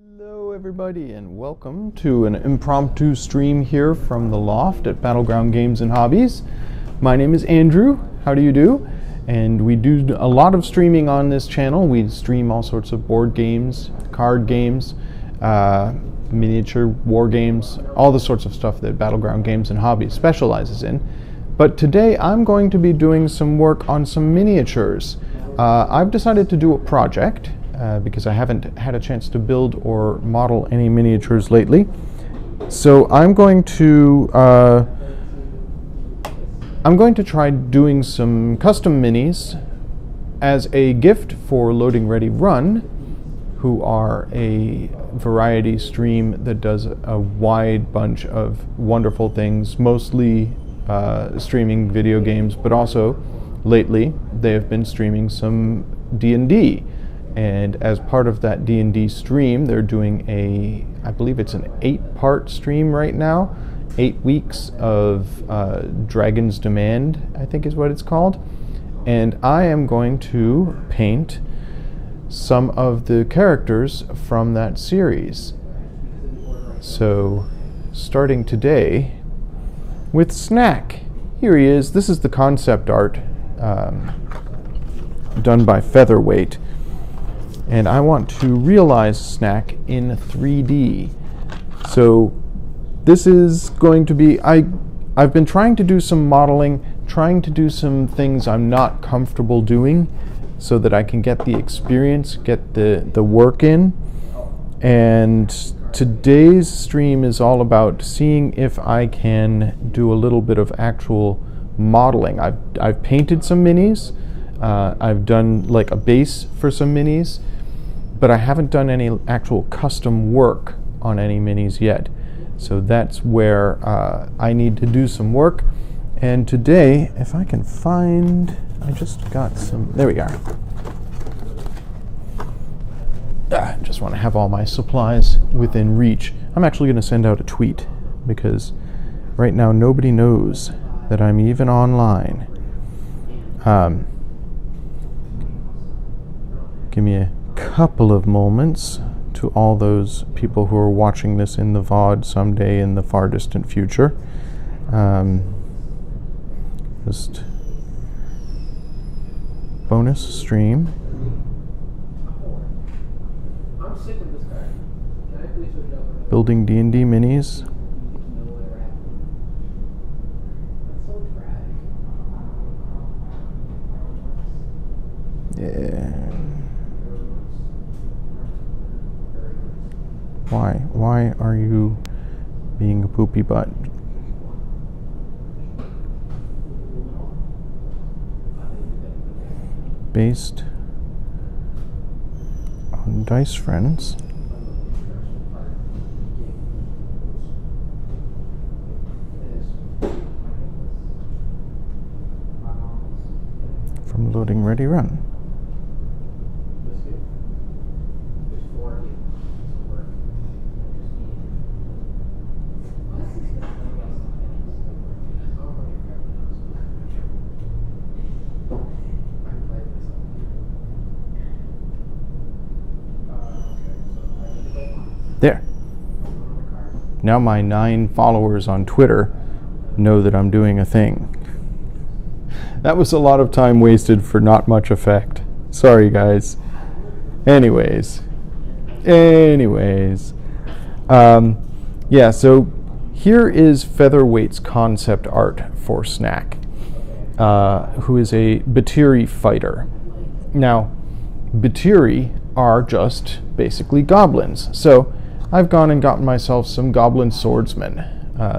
Hello everybody and welcome to an impromptu stream here from the loft at Battleground Games and Hobbies. My name is Andrew, how do you do? And we do a lot of streaming on this channel. We stream all sorts of board games, card games, miniature war games, all the sorts of stuff that Battleground Games and Hobbies specializes in. But today I'm going to be doing some work on some miniatures. I've decided to do a project because I haven't had a chance to build or model any miniatures lately. So I'm going to try doing some custom minis as a gift for Loading Ready Run, who are a variety stream that does a wide bunch of wonderful things, mostly streaming video games, but also lately they have been streaming some D&D. And as part of that D&D stream, they're doing I believe it's an 8-part stream right now, 8 weeks of Dragon's Demand, I think is what it's called. And I am going to paint some of the characters from that series. So, starting today with Snak. Here he is. This is the concept art done by Featherweight. And I want to realize Snak in 3D. So this is going to be, I've been trying to do some modeling, trying to do some things I'm not comfortable doing so that I can get the experience, get the work in. And today's stream is all about seeing if I can do a little bit of actual modeling. I've painted some minis. I've done like a base for some minis, but I haven't done any actual custom work on any minis yet. So that's where I need to do some work. And today, if I can find, I just got some, there we are. Just want to have all my supplies within reach. I'm actually going to send out a tweet because right now nobody knows that I'm even online. Give me a couple of moments to all those people who are watching this in the VOD someday in the far distant future. Just bonus stream. Building D&D minis. Yeah. Why are you being a poopy butt? Based on Dice Friends. From Loading Ready Run. There. Now my 9 followers on Twitter know that I'm doing a thing. That was a lot of time wasted for not much effect. Sorry, guys. Anyways. Yeah, so here is Featherweight's concept art for Snak, who is a Batiri fighter. Now, Batiri are just basically goblins. So I've gone and gotten myself some goblin swordsmen.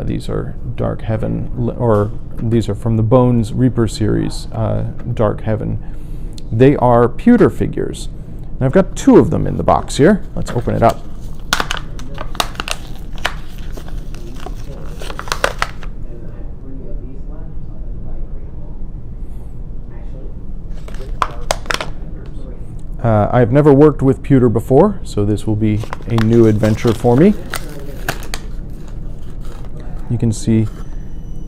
These are Dark Heaven, or these are from the Bones Reaper series, Dark Heaven. They are pewter figures. And I've got 2 of them in the box here. Let's open it up. I've never worked with pewter before, so this will be a new adventure for me. You can see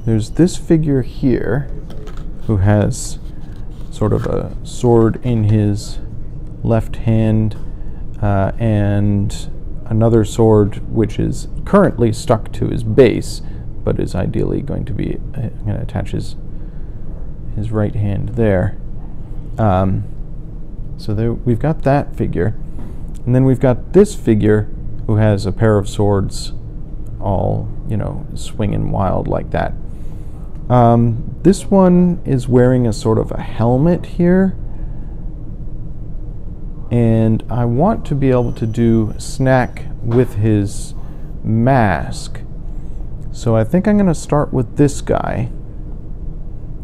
there's this figure here who has sort of a sword in his left hand and another sword which is currently stuck to his base, but is ideally going to be, I'm going to attach his right hand there. So there, we've got that figure. And then we've got this figure who has a pair of swords all, swinging wild like that. This one is wearing a sort of a helmet here. And I want to be able to do Snak with his mask. So I think I'm going to start with this guy.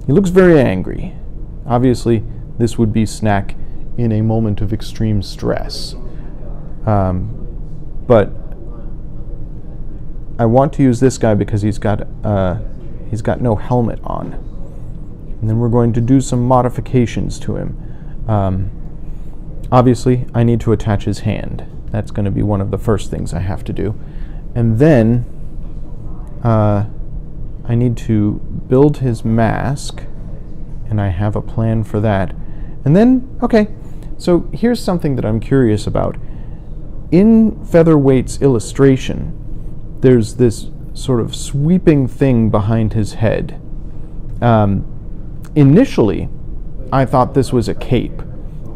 He looks very angry. Obviously, this would be Snak in a moment of extreme stress. But I want to use this guy because he's got no helmet on. And then we're going to do some modifications to him. Obviously, I need to attach his hand. That's going to be one of the first things I have to do. And then I need to build his mask, and I have a plan for that. And then, okay, so here's something that I'm curious about. In Featherweight's illustration, there's this sort of sweeping thing behind his head. Initially, I thought this was a cape.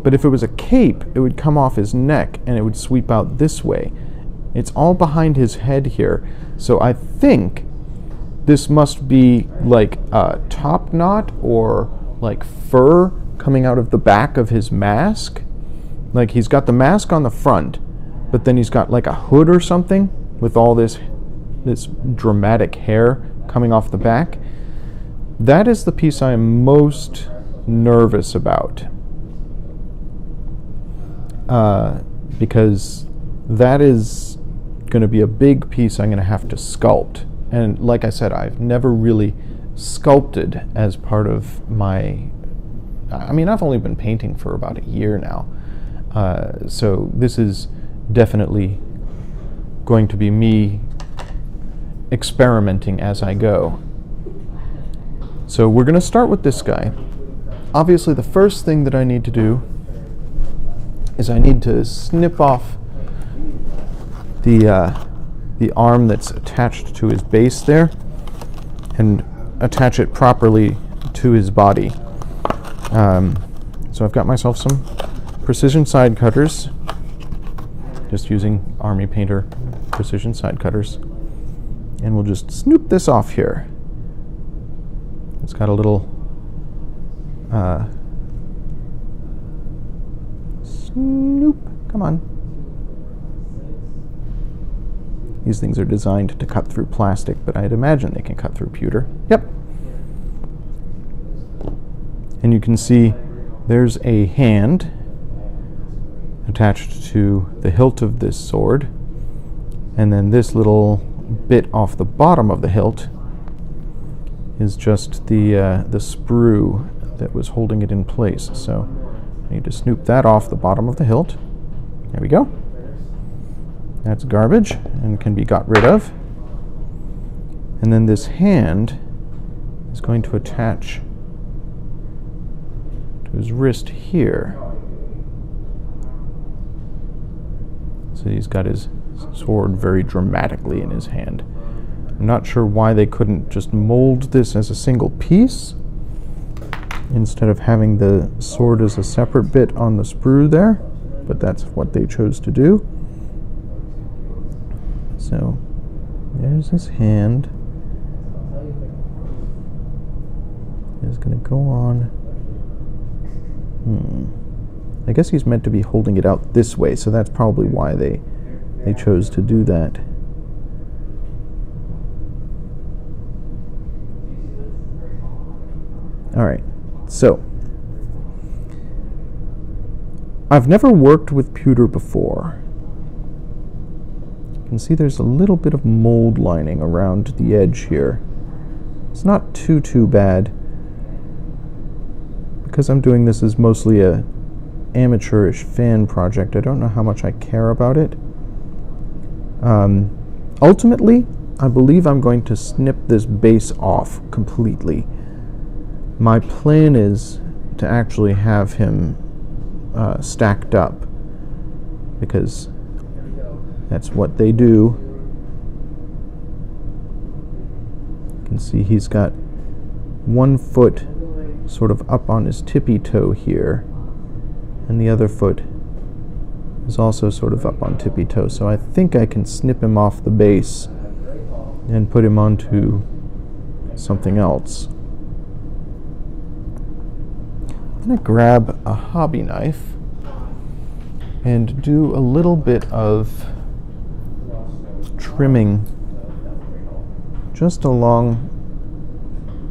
But if it was a cape, it would come off his neck and it would sweep out this way. It's all behind his head here. So I think this must be like a top knot or like fur coming out of the back of his mask. Like he's got the mask on the front, but then he's got like a hood or something with all this dramatic hair coming off the back. That is the piece I am most nervous about. Because that is going to be a big piece I'm going to have to sculpt. And like I said, I've never really sculpted as part of my... I've only been painting for about a year now. So this is definitely going to be me experimenting as I go. So we're going to start with this guy. Obviously, the first thing that I need to do is I need to snip off the arm that's attached to his base there and attach it properly to his body. So I've got myself some precision side cutters, just using Army Painter precision side cutters, and we'll just snoop this off here. It's got a little snoop, come on. These things are designed to cut through plastic, but I'd imagine they can cut through pewter. Yep. And you can see there's a hand attached to the hilt of this sword, and then this little bit off the bottom of the hilt is just the sprue that was holding it in place. So I need to snoop that off the bottom of the hilt. There we go. That's garbage and can be got rid of. And then this hand is going to attach to his wrist here. So he's got his sword very dramatically in his hand. I'm not sure why they couldn't just mold this as a single piece instead of having the sword as a separate bit on the sprue there, but that's what they chose to do. So there's his hand. It's going to go on. I guess he's meant to be holding it out this way, so that's probably why they chose to do that. All right, so I've never worked with pewter before. You can see there's a little bit of mold lining around the edge here. It's not too bad. Because I'm doing this as mostly a amateurish fan project, I don't know how much I care about it. Ultimately, I believe I'm going to snip this base off completely. My plan is to actually have him stacked up, because That's what they do. You can see he's got one foot sort of up on his tippy toe here, and the other foot is also sort of up on tippy toe. So I think I can snip him off the base and put him onto something else. I'm going to grab a hobby knife and do a little bit of trimming just along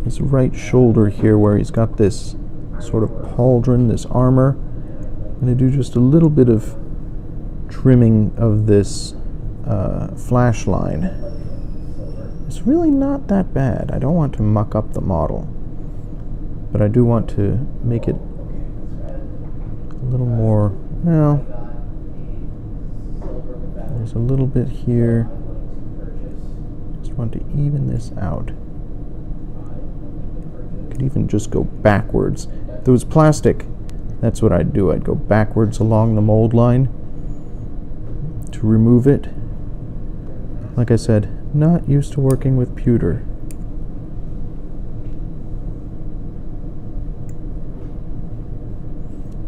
his right shoulder here, where he's got this sort of pauldron, this armor. I'm going to do just a little bit of trimming of this flash line. It's really not that bad. I don't want to muck up the model, but I do want to make it a little more, well, there's a little bit here. Just want to even this out. Could even just go backwards. If it was plastic, that's what I'd do. I'd go backwards along the mold line to remove it. Like I said, not used to working with pewter.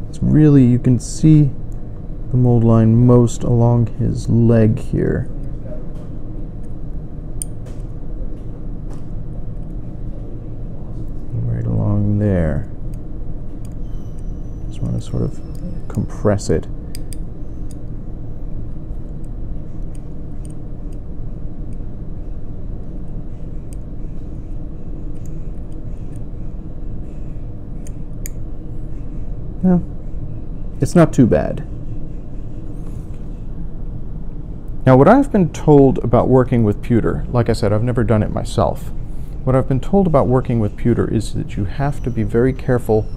It's really, you can see the mold line most along his leg here. Right along there. Just want to sort of compress it. Well, it's not too bad. Now, what I've been told about working with pewter, like I said, I've never done it myself. What I've been told about working with pewter is that you have to be very careful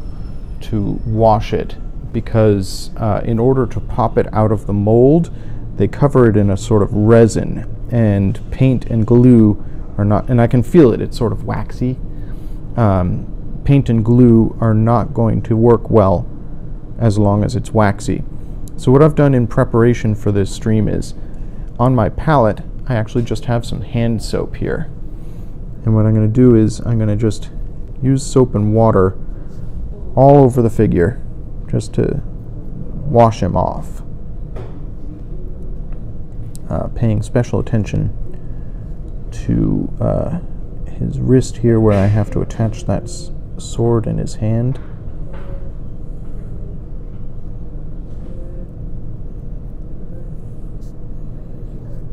to wash it, because in order to pop it out of the mold, they cover it in a sort of resin, and paint and glue are not, and I can feel it, it's sort of waxy. Paint and glue are not going to work well as long as it's waxy. So what I've done in preparation for this stream is, on my palette, I actually just have some hand soap here. And what I'm going to do is I'm going to just use soap and water all over the figure just to wash him off. Paying special attention to his wrist here, where I have to attach that sword in his hand.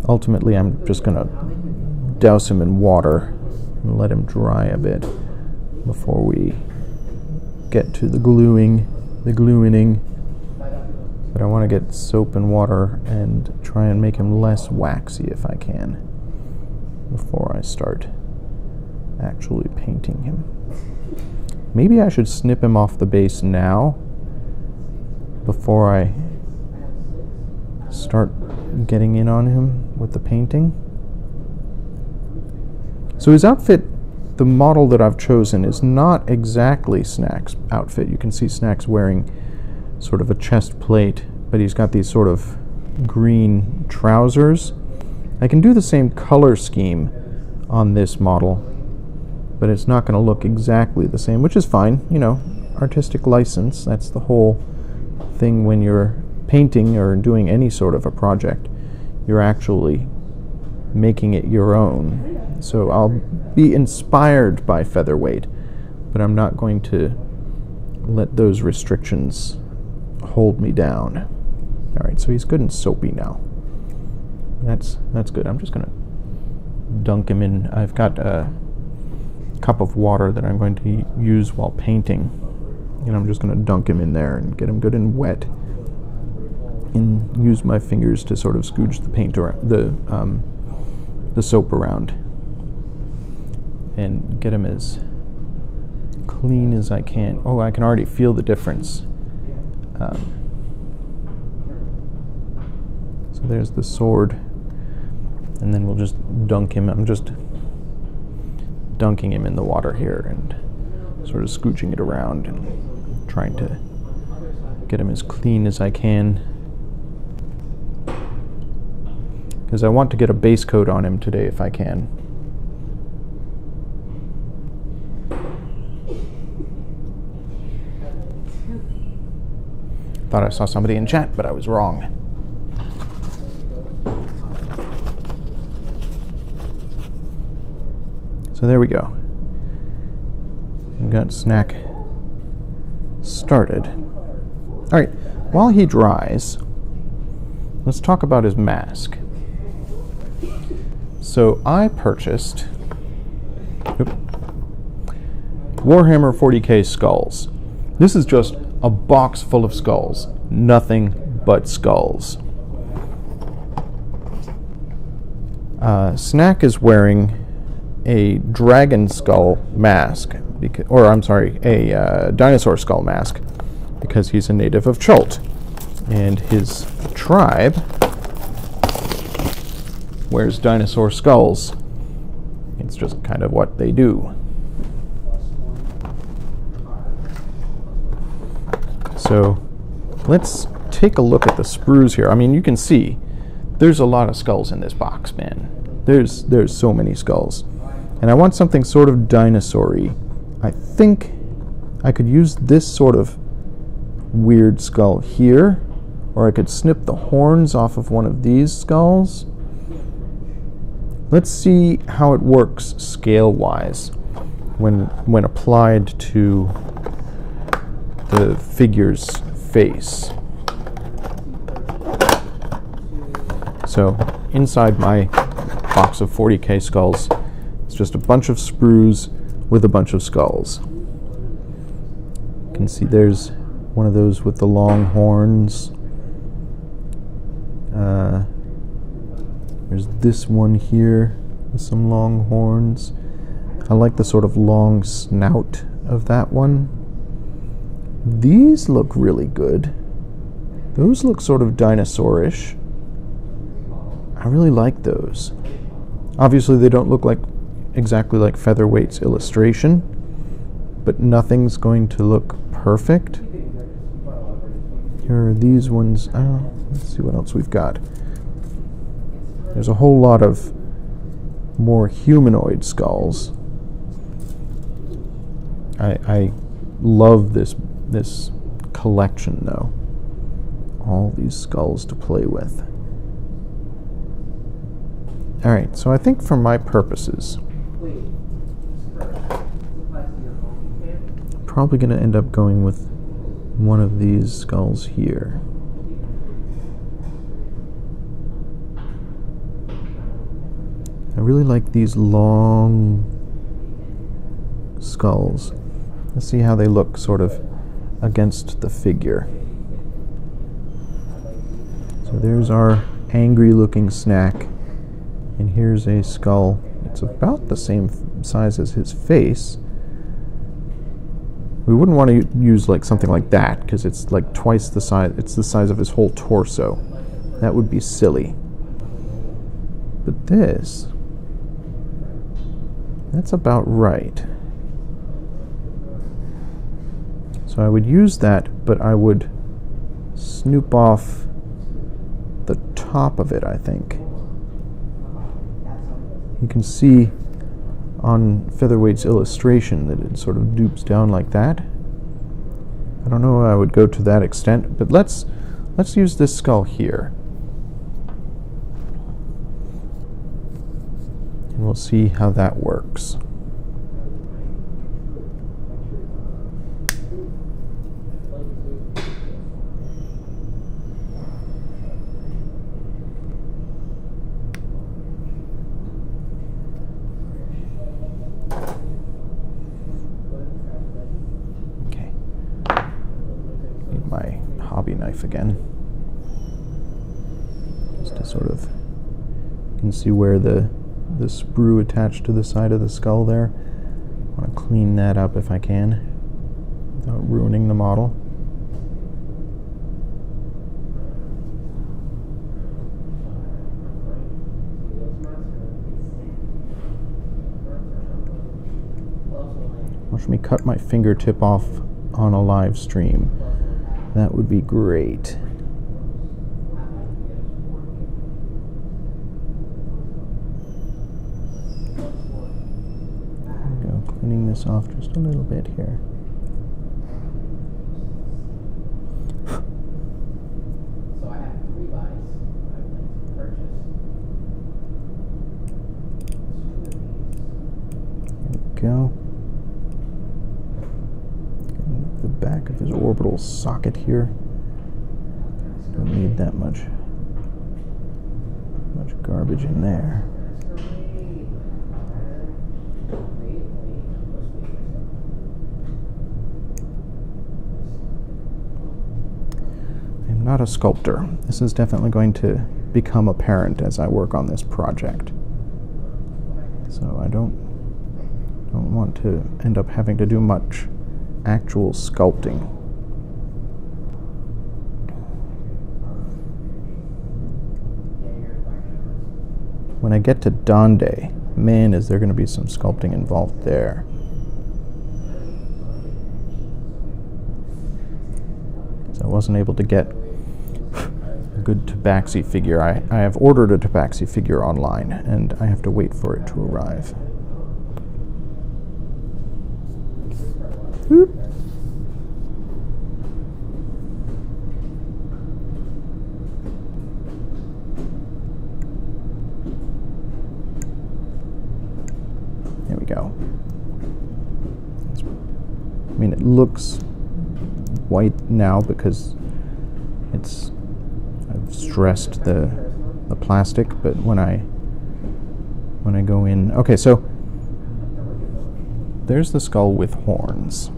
Ultimately, I'm just going to douse him in water and let him dry a bit before we get to the gluing. But I want to get soap and water and try and make him less waxy if I can before I start actually painting him. Maybe I should snip him off the base now before I start getting in on him with the painting. So his outfit, the model that I've chosen, is not exactly Snak's outfit. You can see Snak's wearing sort of a chest plate, but he's got these sort of green trousers. I can do the same color scheme on this model, but it's not going to look exactly the same, which is fine. You know, artistic license, that's the whole thing when you're painting or doing any sort of a project. You're actually making it your own. So I'll be inspired by featherweight, but I'm not going to let those restrictions hold me down. All right, so he's good and soapy now. That's good. I'm just going to dunk him in. I've got a cup of water that I'm going to use while painting, and I'm just going to dunk him in there and get him good and wet, and use my fingers to sort of scooch the paint around, the soap around, and get him as clean as I can. Oh, I can already feel the difference. So there's the sword, and then we'll just dunk him. I'm just dunking him in the water here and sort of scooching it around and trying to get him as clean as I can. because I want to get a base coat on him today if I can. Thought I saw somebody in chat, but I was wrong. So there we go. We've got Snak started. All right, while he dries, let's talk about his mask. So I purchased Warhammer 40k skulls. This is just a box full of skulls, nothing but skulls. Snak is wearing a dragon skull mask, a dinosaur skull mask, because he's a native of Chult, and his tribe wears dinosaur skulls. It's just kind of what they do. So let's take a look at the sprues here. I mean, you can see there's a lot of skulls in this box, man. There's so many skulls. And I want something sort of dinosaur-y. I think I could use this sort of weird skull here, or I could snip the horns off of one of these skulls. Let's see how it works scale-wise when applied to the figure's face. So inside my box of 40k skulls, it's just a bunch of sprues with a bunch of skulls. You can see there's one of those with the long horns. There's this one here with some long horns. I like the sort of long snout of that one. These look really good. Those look sort of dinosaurish. I really like those. Obviously they don't look like exactly like Featherweight's illustration, but nothing's going to look perfect. Here are these ones. Let's see what else we've got. There's a whole lot of more humanoid skulls. I love this collection, though. All these skulls to play with. All right, so I think for my purposes, probably going to end up going with one of these skulls here. I really like these long skulls. Let's see how they look sort of against the figure. So there's our angry looking Snak, and here's a skull. It's about the same size as his face. We wouldn't want to use like something like that because it's like twice the size. It's the size of his whole torso. That would be silly. But this, that's about right. So I would use that, but I would snoop off the top of it, I think. You can see on Featherweight's illustration that it sort of dupes down like that. I don't know if I would go to that extent, but let's use this skull here. And we'll see how that works. My hobby knife again, just to sort of, you can see where the sprue attached to the side of the skull there. I want to clean that up if I can without ruining the model. Watch me cut my fingertip off on a live stream. That would be great. thinning this off just a little bit here. So I have 3 buys. I would like to purchase 2 of these. There we go. Getting the back of his orbital socket here. Don't need that much garbage in there. I'm not a sculptor. This is definitely going to become apparent as I work on this project. So I don't want to end up having to do much actual sculpting. When I get to Donde, man, is there going to be some sculpting involved there. So I wasn't able to get a good tabaxi figure. I have ordered a tabaxi figure online, and I have to wait for it to arrive. Whoop. There we go. I mean, it looks white now because I've stressed the plastic, but when I go in, okay, so there's the skull with horns.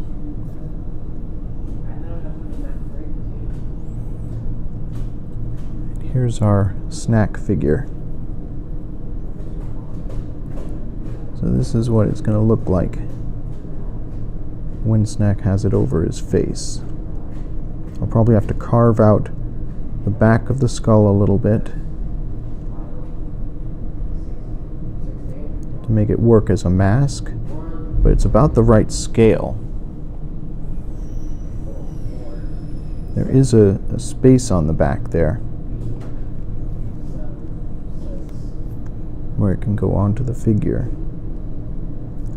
Here's our Snak figure. So this is what it's going to look like when Snak has it over his face. I'll probably have to carve out the back of the skull a little bit to make it work as a mask, but it's about the right scale. There is a space on the back there where it can go onto the figure.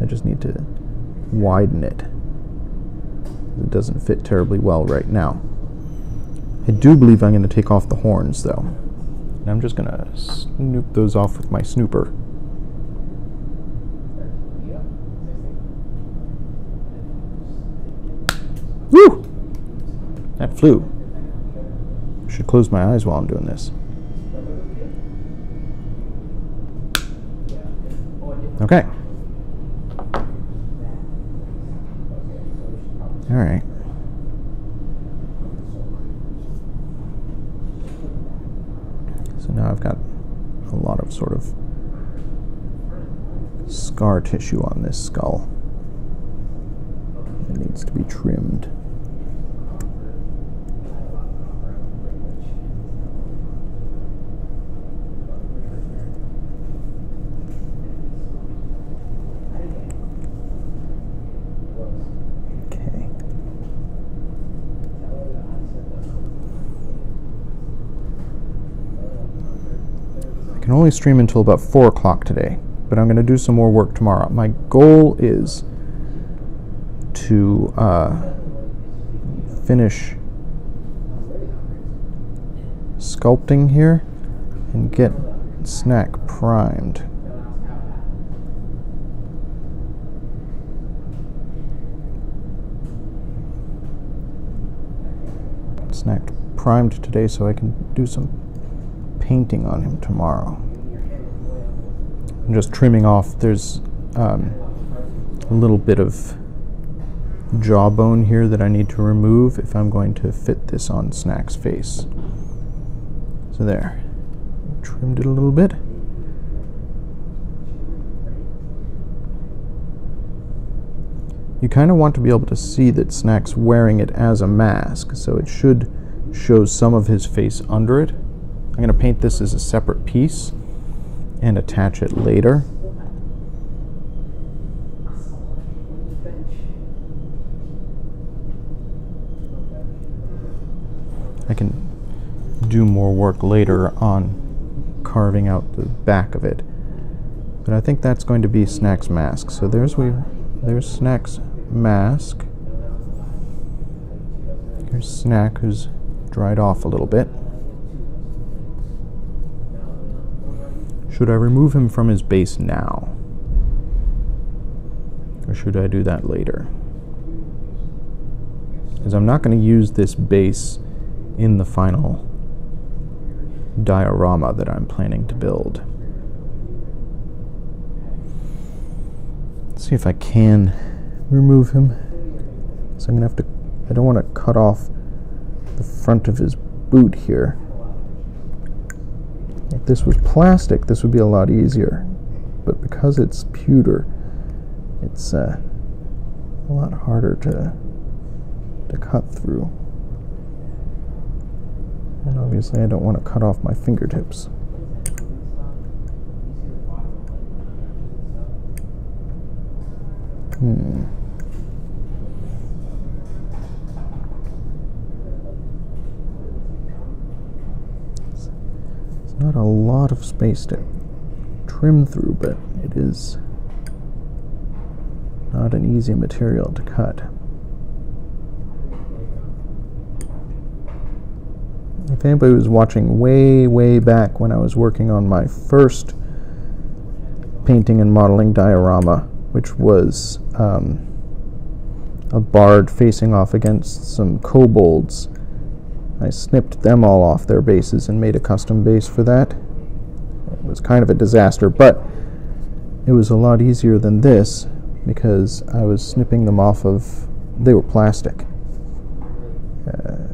I just need to widen it. It doesn't fit terribly well right now. I do believe I'm going to take off the horns, though. And I'm just going to snoop those off with my snooper. Woo! That flew. I should close my eyes while I'm doing this. Okay. All right. So now I've got a lot of sort of scar tissue on this skull. It needs to be trimmed. I can only stream until about 4 o'clock today, but I'm going to do some more work tomorrow. My goal is to finish sculpting here and get Snak primed. Snak primed today so I can do some painting on him tomorrow. I'm just trimming off, there's a little bit of jawbone here that I need to remove if I'm going to fit this on Snak's face. So there, trimmed it a little bit. You kind of want to be able to see that Snak's wearing it as a mask, so it should show some of his face under it. I'm going to paint this as a separate piece and attach it later. I can do more work later on carving out the back of it. But I think that's going to be Snak's mask. So there's There's Snak's mask. Here's Snak, who's dried off a little bit. Should I remove him from his base now? Or should I do that later? Because I'm not going to use this base in the final diorama that I'm planning to build. Let's see if I can remove him. So I'm going to have to, I don't want to cut off the front of his boot here. If this was plastic, this would be a lot easier. But because it's pewter, it's a lot harder to cut through. And obviously I don't want to cut off my fingertips. It's not a lot of space to trim through, but it is not an easy material to cut. If anybody was watching way back when I was working on my first painting and modeling diorama, which was a bard facing off against some kobolds, I snipped them all off their bases and made a custom base for that. It was kind of a disaster, but it was a lot easier than this because I was snipping them off of, they were plastic.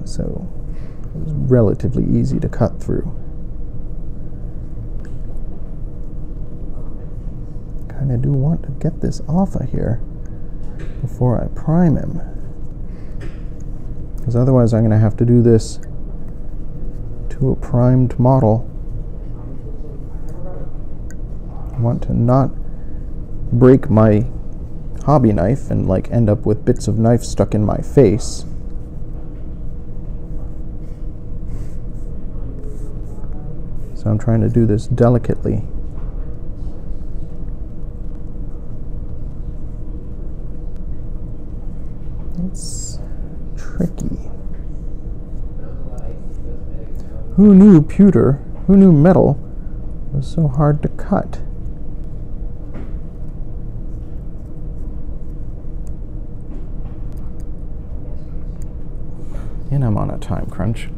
So it was relatively easy to cut through. Kind of do want to get this off of here before I prime him, because otherwise I'm going to have to do this to a primed model. I want to not break my hobby knife and like end up with bits of knife stuck in my face. So I'm trying to do this delicately. It's tricky. Who knew pewter, who knew metal was so hard to cut? And I'm on a time crunch.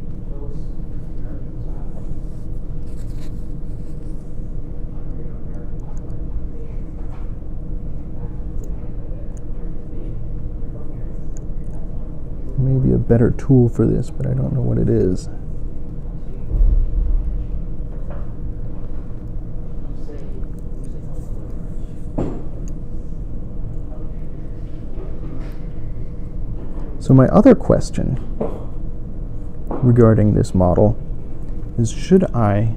Maybe a better tool for this, but I don't know what it is. So my other question regarding this model is, should I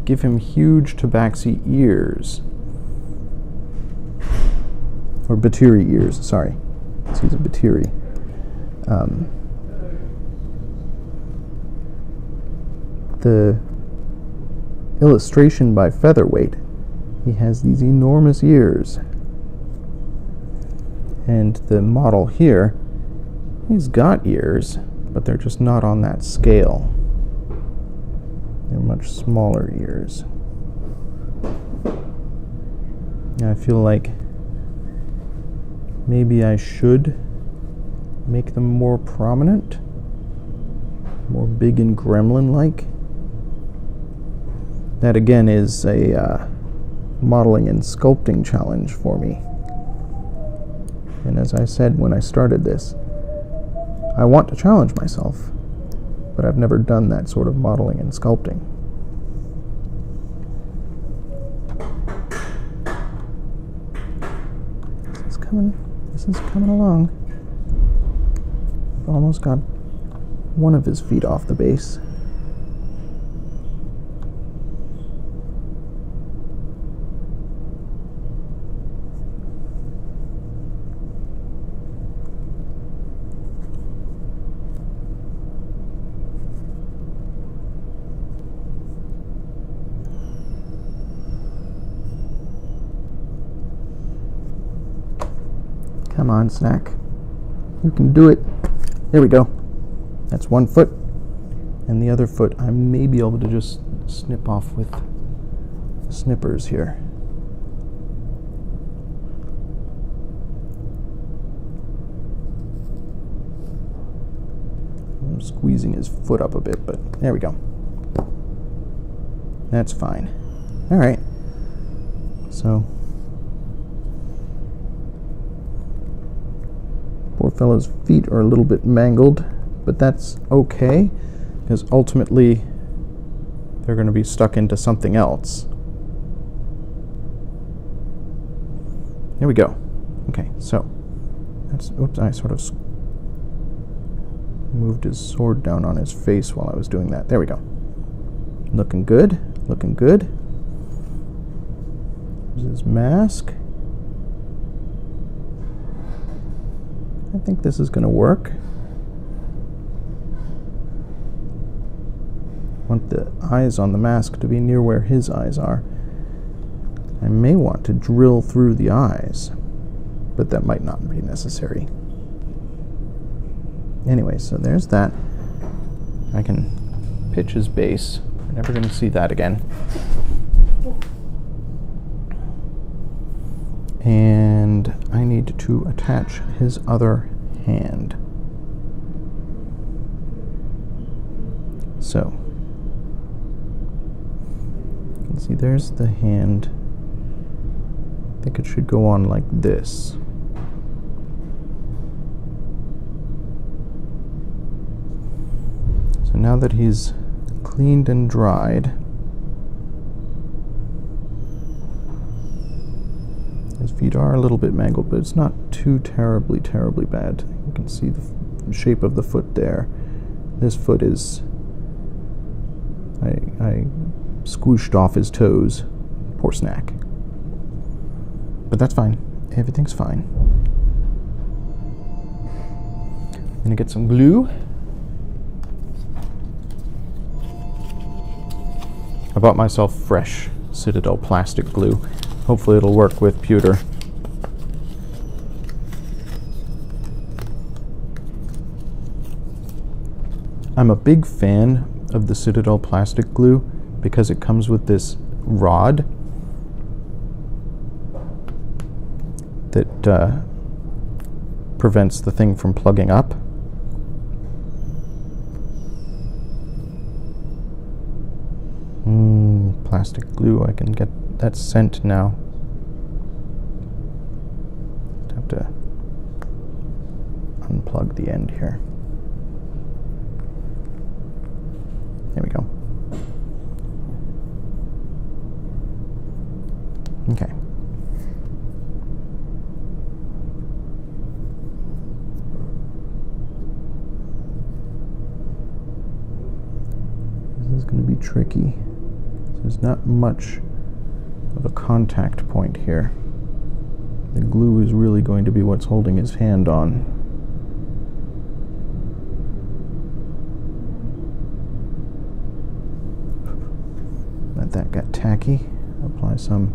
give him huge tabaxi ears? Or Batiri ears, sorry. He's a Batiri. The illustration by Featherweight, he has these enormous ears. And the model here, he's got ears, but they're just not on that scale. They're much smaller ears. And I feel like maybe I should make them more prominent, more big and gremlin-like. That again is a modeling and sculpting challenge for me. And as I said when I started this, I want to challenge myself, but I've never done that sort of modeling and sculpting. This is coming along. I've almost got one of his feet off the base. Come on, Snak. You can do it. There we go. That's one foot. And the other foot I may be able to just snip off with the snippers here. I'm squeezing his foot up a bit, but there we go. That's fine. All right. So, poor fellow's feet are a little bit mangled, but that's okay, because ultimately they're going to be stuck into something else. There we go. Okay, so that's, oops, I sort of moved his sword down on his face while I was doing that. There we go. Looking good, looking good. There's his mask. I think this is going to work. Want the eyes on the mask to be near where his eyes are. I may want to drill through the eyes, but that might not be necessary. Anyway, so there's that. I can pitch his base. We're never going to see that again. And I need to attach his other hand. So, you can see there's the hand. I think it should go on like this. So now that he's cleaned and dried, his feet are a little bit mangled, but it's not too terribly bad. You can see the shape of the foot there. This foot is, I squooshed off his toes. Poor Snak. But that's fine. Everything's fine. I'm gonna get some glue. I bought myself fresh Citadel plastic glue. Hopefully it'll work with pewter. I'm a big fan of the Citadel plastic glue because it comes with this rod that prevents the thing from plugging up. Plastic glue, I can get that scent now. Have to unplug the end here. There we go. Okay. This is going to be tricky. There's not much of a contact point here. The glue is really going to be what's holding his hand on. Let that get tacky. Apply some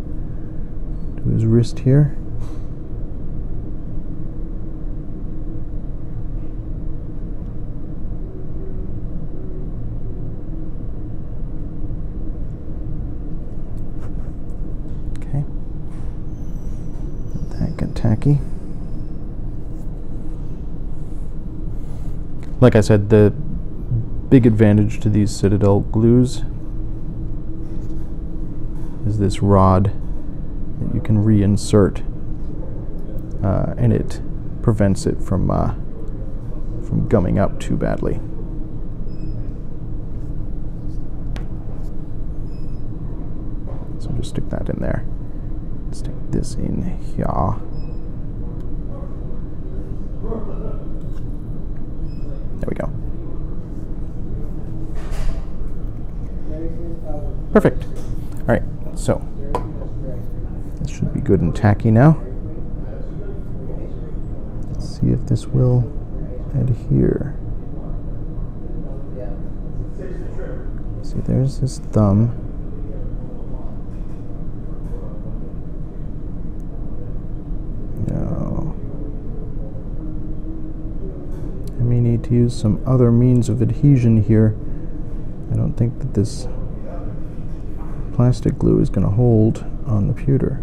to his wrist here. Tacky. Like I said, the big advantage to these Citadel glues is this rod that you can reinsert, and it prevents it from gumming up too badly. So just stick that in there. Stick this in here. There we go. Perfect. All right, so this should be good and tacky now. Let's see if this will adhere. See, there's his thumb. No. need to use some other means of adhesion here. I don't think that this plastic glue is going to hold on the pewter.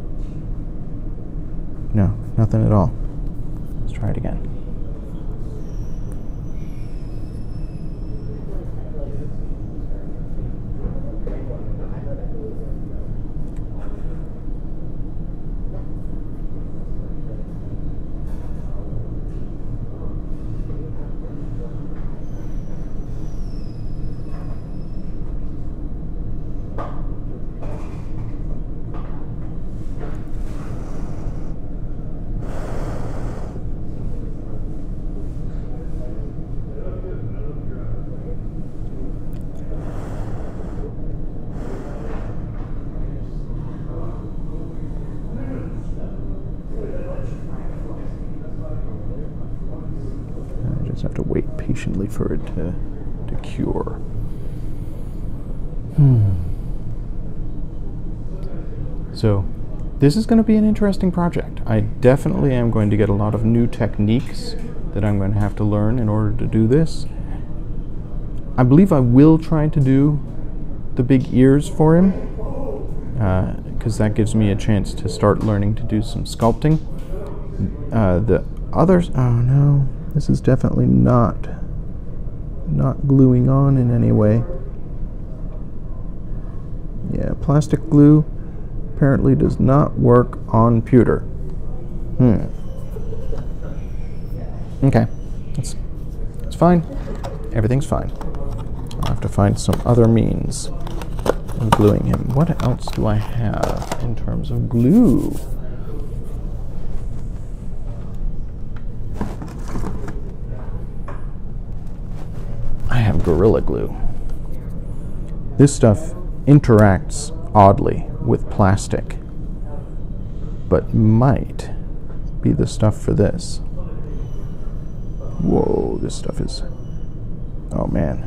No, nothing at all. Let's try it again. Have to wait patiently for it to cure. So this is going to be an interesting project. I definitely am going to get a lot of new techniques that I'm going to have to learn in order to do this. I believe I will try to do the big ears for him, because that gives me a chance to start learning to do some sculpting. The others, oh no. This is definitely not gluing on in any way. Yeah, plastic glue apparently does not work on pewter. Okay, it's fine. Everything's fine. I'll have to find some other means of gluing him. What else do I have in terms of glue? I have Gorilla Glue. This stuff interacts oddly with plastic, but might be the stuff for this. Whoa, this stuff is, oh man.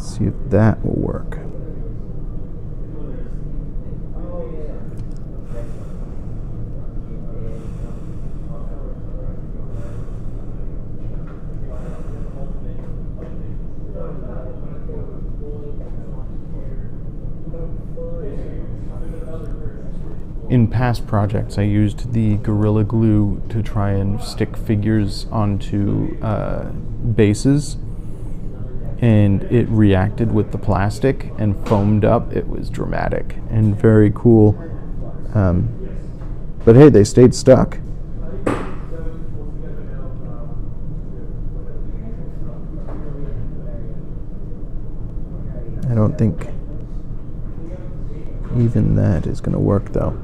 See if that will work. In past projects, I used the Gorilla Glue to try and stick figures onto bases, and it reacted with the plastic and foamed up. It was dramatic and very cool. But hey, they stayed stuck. I don't think even that is going to work though.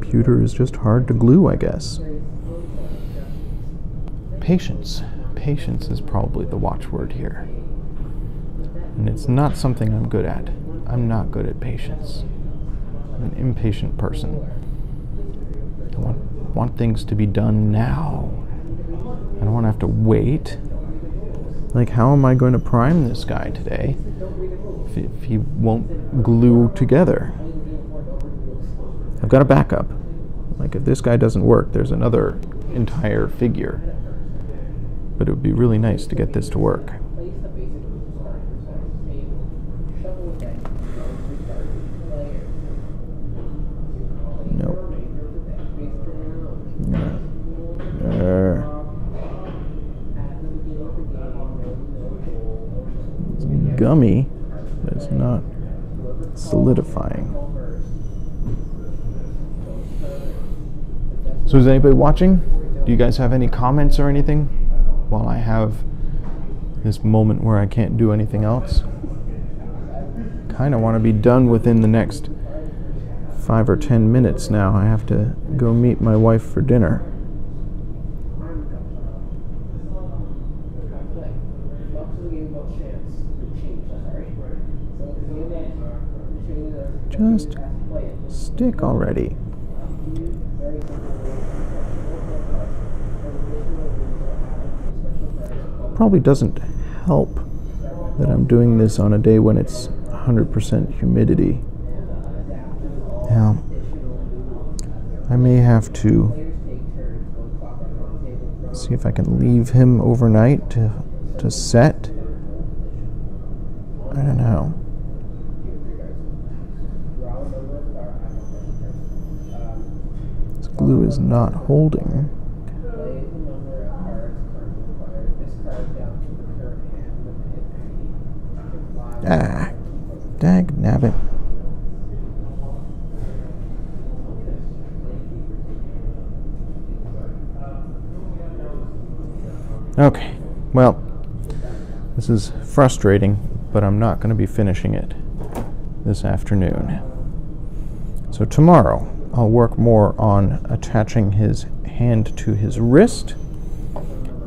Pewter is just hard to glue, I guess. Patience. Patience is probably the watchword here. And it's not something I'm good at. I'm not good at patience. I'm an impatient person. I want things to be done now. I don't want to have to wait. Like, how am I going to prime this guy today if he won't glue together? I've got a backup. Like, if this guy doesn't work, there's another entire figure. But it would be really nice to get this to work. Nope. It's gummy, but it's not solidifying. So is anybody watching? Do you guys have any comments or anything while I have this moment where I can't do anything else? Kind of want to be done within the next 5 or 10 minutes now. I have to go meet my wife for dinner. just stick already. Probably doesn't help that I'm doing this on a day when it's 100% humidity. Now, I may have to see if I can leave him overnight to set. I don't know. This glue is not holding. Ah, dag nabbit. Okay, well, this is frustrating, but I'm not going to be finishing it this afternoon. So tomorrow, I'll work more on attaching his hand to his wrist,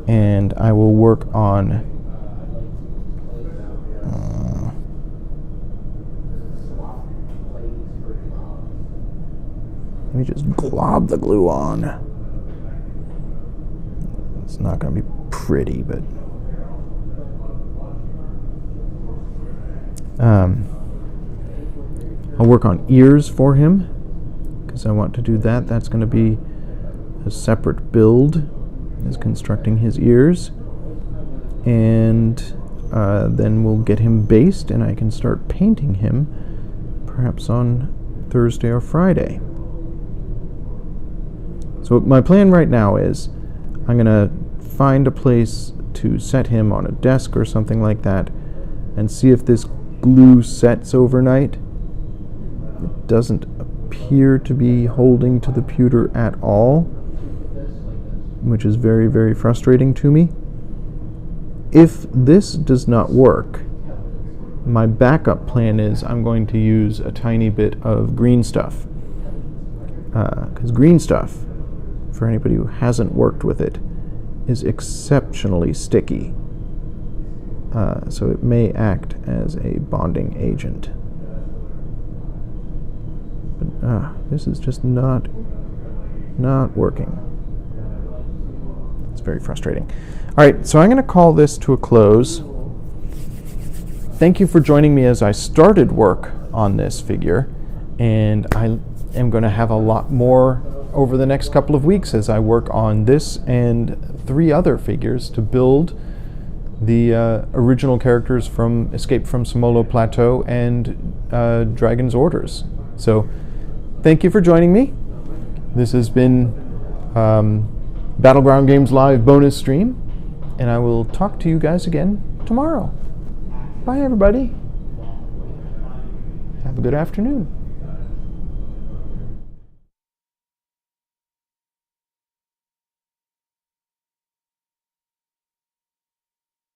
and I will work on let me just glob the glue on. It's not going to be pretty, but I'll work on ears for him because I want to do that. That's going to be a separate build, is constructing his ears, and then we'll get him based and I can start painting him perhaps on Thursday or Friday. So my plan right now is I'm going to find a place to set him on a desk or something like that and see if this glue sets overnight. It doesn't appear to be holding to the pewter at all, which is very, very frustrating to me. If this does not work, my backup plan is I'm going to use a tiny bit of green stuff. Because green stuff, for anybody who hasn't worked with it, is exceptionally sticky. So it may act as a bonding agent. But this is just not working. It's very frustrating. All right, so I'm going to call this to a close. Thank you for joining me as I started work on this figure, and I am going to have a lot more over the next couple of weeks as I work on this and 3 other figures to build the original characters from Escape from Somolo Plateau and Dragon's Orders. So thank you for joining me. This has been Battleground Games Live bonus stream, and I will talk to you guys again tomorrow. Bye, everybody. Have a good afternoon.